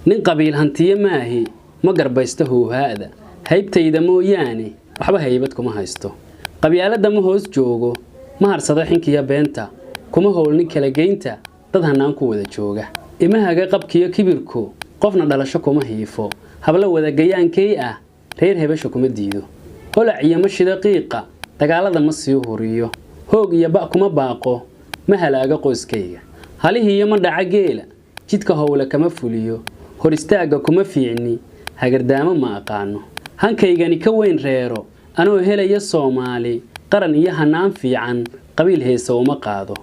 nin qabiil hantiye maahi ma garbaysto hoohaada haybtayda mooyaane waxba haybad kuma haysto qabyaalada ma hoos joogo ma harsado xinkiya beenta kuma howlnin kala geynta dad hanaan ku wada jooga imahaga qabkiyo kibirku qofna dhalasho kuma hiifo habla wada gayaankay ah reer hebesho kuma diido holac iyo mashida qiiqa dagaalada ma sii huriyo hoog iyo ba kuma baaqo ma halaaga qoyskayga halihii iyo ma dhaca geela jidka howla kama fuliyo hor istaaga kuma fiicni hagardaamo ma aqaano hankaygani ka weyn reero anoo helaya Soomaali qaran iyo hanaan fiican qabiil heesa uma qaado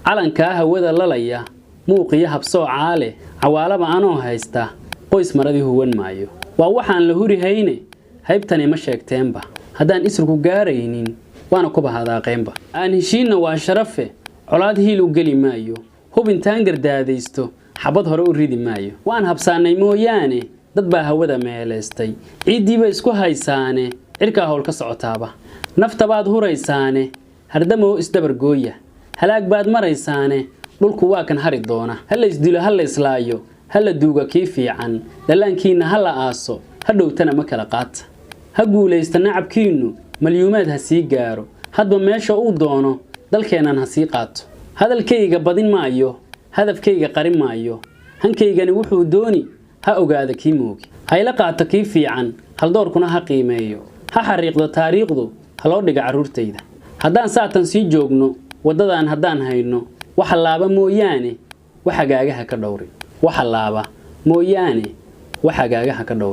calanka hawada lalaya muuqiyo habsoo caale cawaalaba anoo haysta qoys maradii huwan maayo waa waxaan la huri hayne haybtani ma sheegteenba haddaan isrugu gaaraynin waana ku bahadaaqeenba aan heshiina waa sharafe colaad hiil u geli maayo hubintaan gardaadaysto xabad hore u ridi maayo waan habsaanay mooyaane dad baa hawada meeleystay ciidiiba isku haysaane cirka hawl ka socotaaba nafta baad huraysaane hardamo isdabar gooya halaag baad maraysaane dhulku waa kan hari doona hal isdilo hal islaayo hal duuga kii fiican dalaankiina hal aaso hadhowtana ma kala qaata ha guuleysta nacabkiinu malyuumaad ha sii gaaro hadba meesha uu doono dalkeenan ha sii qaato hadalkayga badin maayo hadafkayga qarin maayo hankaygani wuxuu dooni ha ogaada kii moogi hayla qaato kii fiican hal doorkuna ha qiimeeyo ha xariiqdo taariikhdu ha loo dhiga caruurtayda haddaan saatan sii joogno wadadan haddaan hayno waxa laaba mooyaane waxa gaagaha ka dhowri waxa laaba mooyaane waxa gaagaha ka dhowri